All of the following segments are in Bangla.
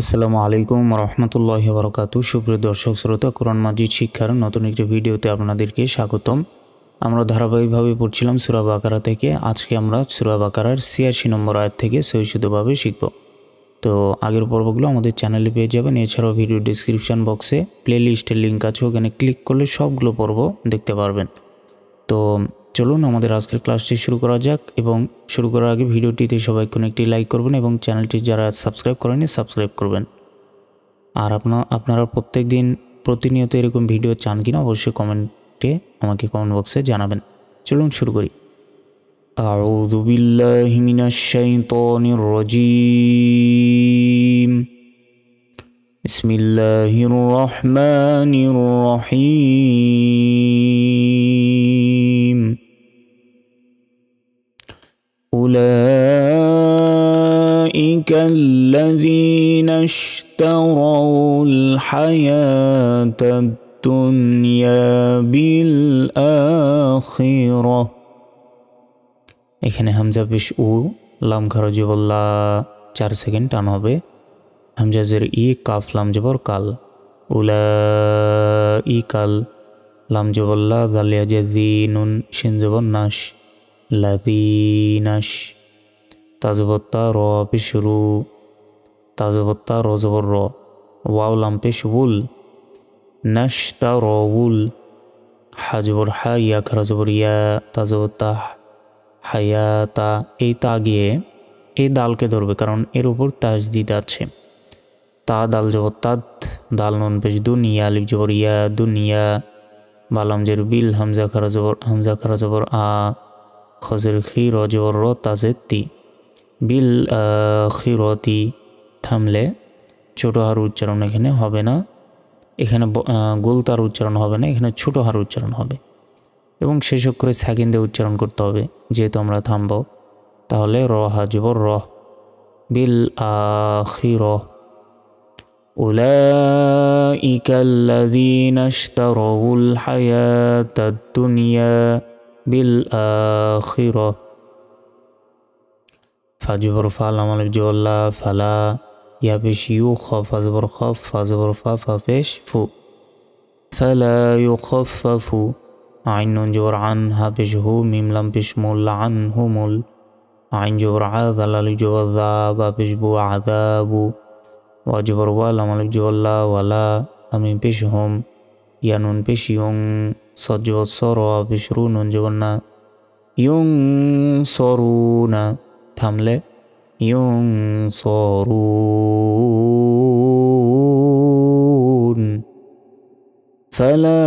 আসসালামু আলাইকুম রহমতুল্লাহি ওয়া বারাকাতুহু। সুপ্রিয় দর্শক শ্রোতা, কোরআন মাজিদ শিক্ষার নতুন একটি ভিডিওতে আপনাদেরকে স্বাগতম। আমরা ধারাবাহিকভাবে পড়ছিলাম সূরা বাকারা থেকে। আজকে আমরা সূরা বাকারার ৮৬ নম্বর আয়াত থেকে সহিষ্ণুভাবে শিখব। তো আগের পর্বগুলো আমাদের চ্যানেলে পেয়ে যাবেন। এছাড়াও ভিডিও ডেসক্রিপশন বক্সে প্লেলিস্টের লিঙ্ক আছে, ওখানে ক্লিক করলে সবগুলো পর্ব দেখতে পারবেন। তো চলুন আমাদের আজকের ক্লাসটি শুরু করা যাক, এবং শুরু করার আগে ভিডিওটিতে সবাই কোনো একটি লাইক করবেন এবং চ্যানেলটি যারা সাবস্ক্রাইব করেনি সাবস্ক্রাইব করবেন। আর আপনারা প্রতিনিয়ত এরকম ভিডিও চান কিনা অবশ্যই কমেন্টে আমাকে কমেন্ট বক্সে জানাবেন। চলুন শুরু করি। আউযু বিল্লাহি মিনাশ শাইতানির রাজীম। বিসমিল্লাহির রহমানির রহিম। أولئك الذين اشتروا الحياة الدنيا بالآخرة। এখানে হামজা পেশ উ, লাম খারা জবর লা, 4 সেকেন্ড টান হবে। হামজা জের ই, কাফ লাম জবর কাল। উলাইকাল, লাম জবর লা, দালিয়া জাজি, নুন শিন জবর নাশ, লাযীনাশ। তাজবত্তা র পেশ রু, তাজবত্তা র জবর র, ওয়াও লাম পেশ উল, নাশতা র উল। হাজবর হা, ইয়া খারা জবর ইয়া, তাজবত্তা হায়াতা। এই তা গিয়ে এই দালকে ধরবে, কারণ এর উপর তাজদিদ আছে। তা দাল জবর তাদ, দাল নুন পেশ দুন, ইয়া আলিফ জবর ইয়া, দুনিয়া। বালাম জের বিল, হামজা খারা জবর আ, খজের খি, র জবর র, তাজের তি। বিল আখিরতি, থামলে ছোট হার উচ্চারণ এখানে হবে না, এখানে গোলতার উচ্চারণ হবে না, এখানে ছোট হার উচ্চারণ হবে এবং শেষ করে সাকিন দিয়ে উচ্চারণ করতে হবে। যেহেতু আমরা থামব, তাহলে র হাজবর র, বিল আখিরহ। উলাইকাল্লাযীনা ইশতারাউল হায়াতাদ দুনিয়া বিল আখিরহ। ফাজবর ফা, লাম আলিফ জবর লা, ফালা। ইয়া পেশ ইউ, খ ফাজবর খফ, ফাজবর ফা, ফা পেশ ফু, ফালা ইউখাফফাফু। আইন নুন জবর আন, হা পেশ হু, মিম লাম পেশ মুল, আনহুমুল। আইন জবর আ, দাল আলিফ জবর দা, বা পেশ বু, আযাবু। ওয়া জবর ওয়া, লাম আলিফ জবর লা, ওয়ালা। আমি পেশ হুম, ইয়া নুন পেশ ইয়ং, সদ জবর স, র পেশ রু, নুন জবর না, ইয়ং সরুনা। থামলে ইয়ং সরুন। ফালা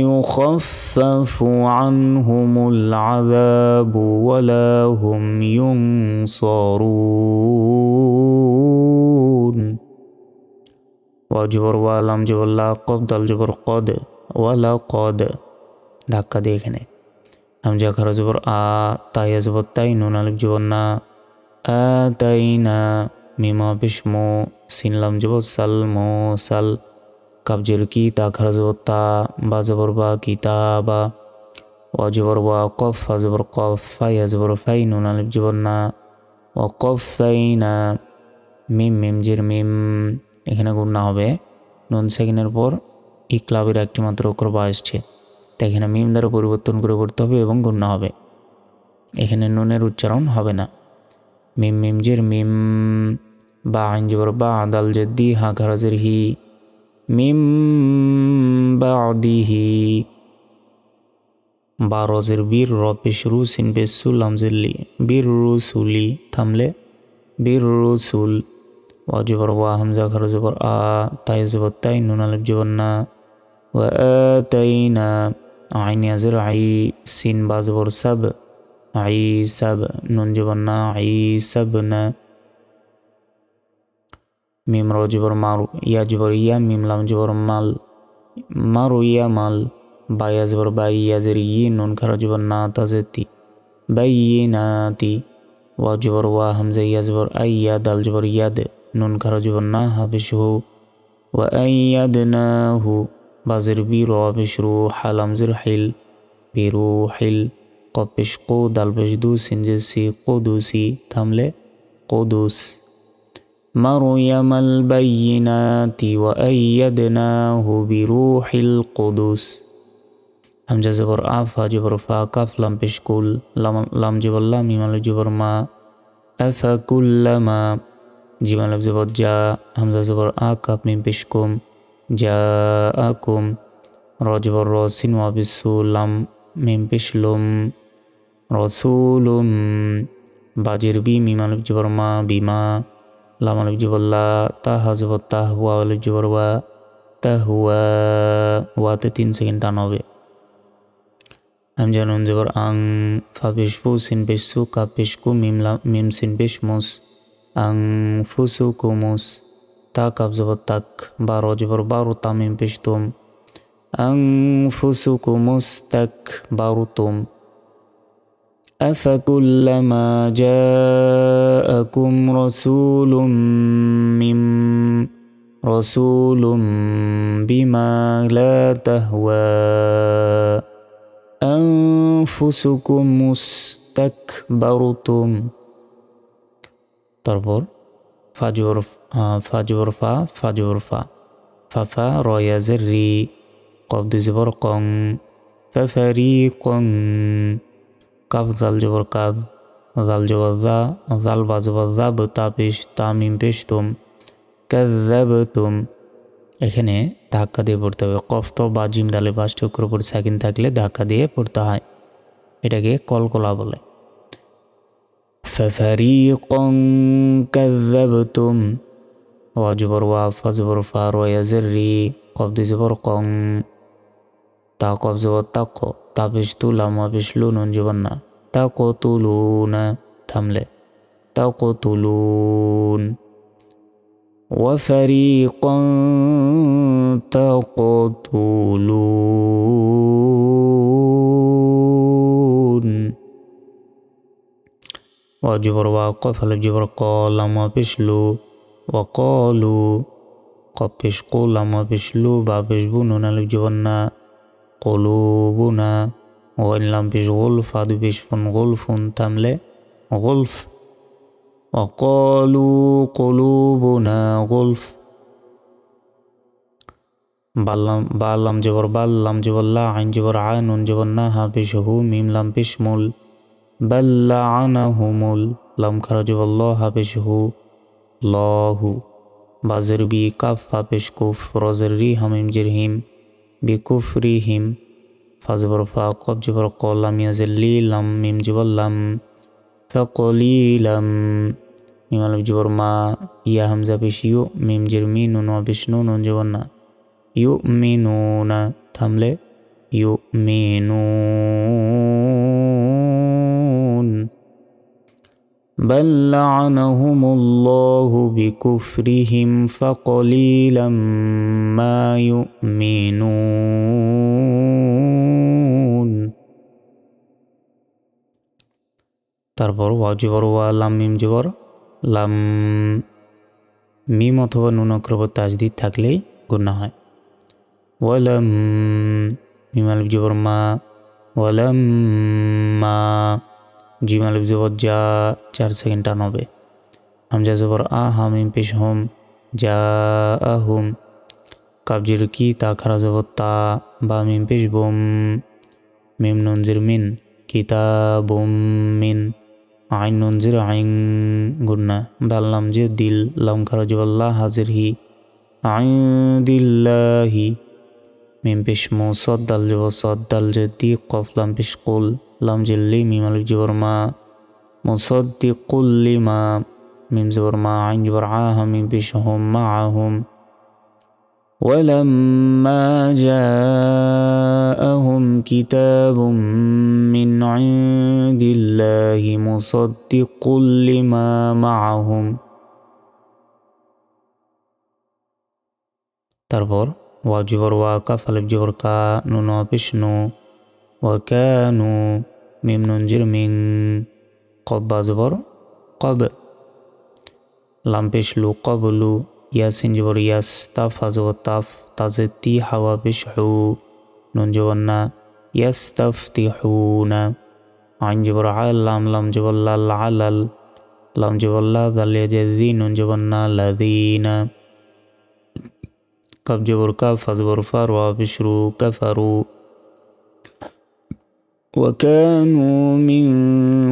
ইউখাফফাফু আনহুমুল আযাবু ওয়ালা হুম ইউনসারুন। ওয়া জবর ওয়া, লাম জবর লা, কদ দাল জবর কদ, ওয়ালা কদ। ধাক্কা দিয়ে এখানে হামজা খারা জবর আ, তাইয়া জবর তাই, নুন আলিফ জবর না, আতাইনা। মিমা পেশ মো, সিন লাম জবর সাল, মো সাল। কাবজের কি, তা খারা জবর তা, বা জবর বা, কিতাবা। ওয়া জবর ওয়া, কফ ফা জবর কফ, ফাইয়া জবর ফাই, নুন আলিফ জবর না, ওয়া কফাইনা। মিম মিম জের মিম, এখানে গুণনা হবে। নুন সেকেন্ডের পর ইকলাবের একটি মাত্র অক্ষর বা আসছে, তাই এখানে মিম দ্বারা পরিবর্তন করে করতে হবে এবং গুণনা হবে। এখানে নুনের উচ্চারণ হবে না। মিম মিম জের মিম, বা আইন জবর বা, দাল জেদ্দি, হা খারাজের হি, মিম বাদিহি। বা রজের বীর, র পেশ রু, সিন পেশ সুল, লামজের লি, বীর রুসুলি। থামলে বীর রুসুল। ওয়া জবর ওয়া, হামজা খারা জবর আ, তাই জবর তাই, নুন আলিফ জবর না, ওয়া আতাইনা। আইন ইয়াজের আই, সিন বা জবর সাব, আই সাব, নুন জবর না, আই সাব না। মিম র জবর মারু, ইয়া জবর ইয়া, মিম লাম জবর মাল, মারু ইয়া মাল। বা ইয়া জবর বা, ইয়াজের ই, নুন খারা জবর না, তাজেতি, বাইয়িনাতি। ওয়া জবর ওয়া, হামজা ইয়া জবর আই, ইয়া দাল জবর ইয়াদ, নুন খারা জবর না, হা পেশ হু, ওয়া আইয়াদনাহু। বাজের বি, র পেশ রু, হা লামজের হিল, বিরু হিল। কফ পেশ কো, দাল পেশ দু, সিন জের সি, কুদুসি। থামলে কুদুস। مريم البينات وأيدناه بروح القدس همزة زبر آ فا جبر فا كاف لام بشكول لام جبر لام ميم ألف جبر ما أفكلما جيم ألف زبر جا همزة زبر آ كاف ميم بشكم جاءكم را جبر را سين وابسو لام ميم بشلم رسول باجر بي ميم ألف جبر ما بما لام ألف جبر لا تاه زبر تاه واو ألف جبر وا تهوا واতে 3 সেকেন্ড টান হবে همزة نون زبر أن فا بشفو سين بشسو كاف بشكو ميم سين بشمس أنفسكمس تا كاف زبر تك بارو جبر بارو تا ميم بشتم أنفسكمس تك بارو تم أفكلما جاءكم رسول بما لا تهوى أنفسكم مستكبرتم তারপর ফাজর ফা ফাজর ফা ফাফা রয়া জেরি কফ দুই জবর কং ফাফারি কং কাফ জাল জবর কাদ জাল জবর জা জাল বা জবর জা তা পেশ তা মিম পেশ তুম কাযাবতুম এখানে ধাক্কা দিয়ে পড়তে হবে কফ তো বা জিম দালে পাঁচটি অক্ষর উপর সাকিন থাকলে ধাক্কা দিয়ে পড়তে হয় এটাকে কলকলা বলে ফাফারিকান কাযাবতুম ওয়া জবর ওয়া ফা জবর ফা র ইয়া জেরি কফ দুই জবর কং তা কফ জবর তাক তা পেশ তু লাম ওয়া পেশ লু নুন জবর না তাকতুলুনা থামলে তাকতুলুন وفريقا تقتلون وجبر وقف الجبر قال ما بشلو وقالوا قبش قول ما بشلو بابشبون الجبرنا قلوبنا وإن لم بشغل فادو بشفن غلف تملي غلف وقالوا قلوبنا غلف باللام جبر بل لام جبر لا عين جبر عين جبر ناها بشه ميم لام بشمل بل لعنهم لام خرج جبر الله بشه الله بازر بي كاف بشكف رزر ري هميم جرهم بكفرهم فازبر فا قب جبر قول لام يزل لي لام ميم جبر لام فقليلا ميم ألف جبر ما يا همزة بش يو ميم جرمين نون وبشنو نون جبرنا يؤمنون تملي يؤمنون بل لعنهم الله بكفرهم فقليلا ما يؤمنون তারপর ওয়া জবর ওয়া লাম মিম জবর লাম মিম অথবা নুন অক্ষর উপর তাজদিদ থাকলেই গুণা হয় ওয়ালাম মিম আলিফ জবর মা ওয়ালাম মা জিম আলিফ জবর যা 4 সেকেন্ড টান হবে হামজা জবর আ হা মিম পেশ হোম যা আহুম কাবজির কি তা খারা জবর তা বা মিম পেশ বোম মিম নুন জির মিন কিতাবুম মিন আইন নুন জির আইন গুন্না দাল লাম জির দিল লাম খারা জবর লা হাজির হি আইন দিল্লাহি মিম পেশ মু সদ দাল জবর সদ দাল জির দি কফ লাম পেশ কুল লাম জিল্লি মিম আলিফ জবর মা মুসাদ্দিকুল লিমা মিম জবর মা আইন জবর আ হা মিম পেশ হুম মাআহুম ولما جاءهم كتاب من عند الله مصدق لما معهم তারপর ওয়া জবর ওয়া কাফ আলিফ জবর কা নুন পেশনু ওয়া কানু মিম নুন জির মিন কব বা জবর কব লাম পেশলু কবলু ইয়াসিন জবর ইয়াস তাফ হাজবর তাফ তাজেতি হাওয়া বিশহু নুন জবর না ইয়াস্তাফতিহুনা আইন জবর আল লাম লাম জবর লাল আলাল লাম জবল্লা দালিয়া জেদি নুন জবন্না লাদিনা কাব জবর কাফ ফা জবর ফা র পেশরু কাফারু وكانوا من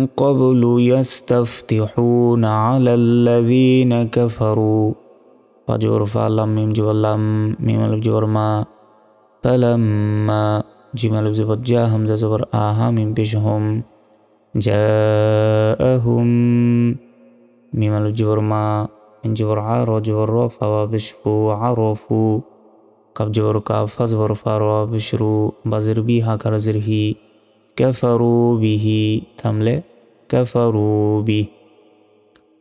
قبل يستفتحون على الذين كفروا فجور فلم ميم جبر لم ميم الف جبر ما فلما جيم الف جبر جا همزة جبر آها ميم بشهم جاءهم ميم الف جبر ما من جبر عار جبر رو فوا بشفو عرفوا كف جبر كاف فجبر فاروا بشرو بزر بيها كرزرهي كفروا به تملة كفروا به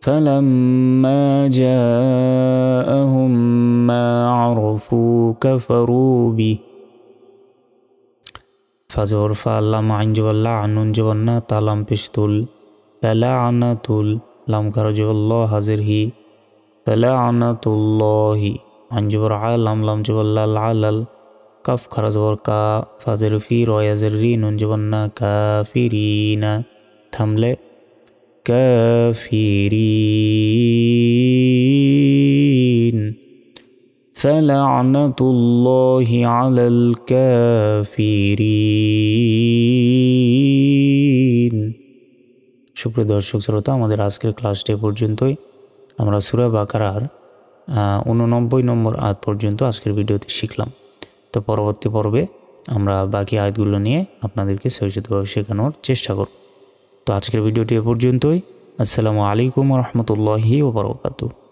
فلما جاءهم ما عرفوا كفروا به فزور فلم عن جبل لعن جبلنا تلم بشتل فلعنة لم كرج الله حزره فلعنة الله عن جبر عالم لم جبل العلل كف خرج وركا فازر في رويا زرين جبنا كافرين تملة كافرين فلعنة الله على الكافرين সুপ্রিয় দর্শক শ্রোতা আমাদের আজকের ক্লাসটি পর্যন্তই আমরা সূরা বাকারার 89 নম্বর আয়াত পর্যন্ত আজকের ভিডিওতে শিখলাম তো পরবর্তী পর্বে আমরা বাকি আয়াতগুলো নিয়ে আপনাদেরকে সহজভাবে শেখানোর চেষ্টা করব তো আজকের ভিডিওটি এ পর্যন্তই আসসালামু আলাইকুম ওয়া রাহমাতুল্লাহি ওয়া বারাকাতুহু।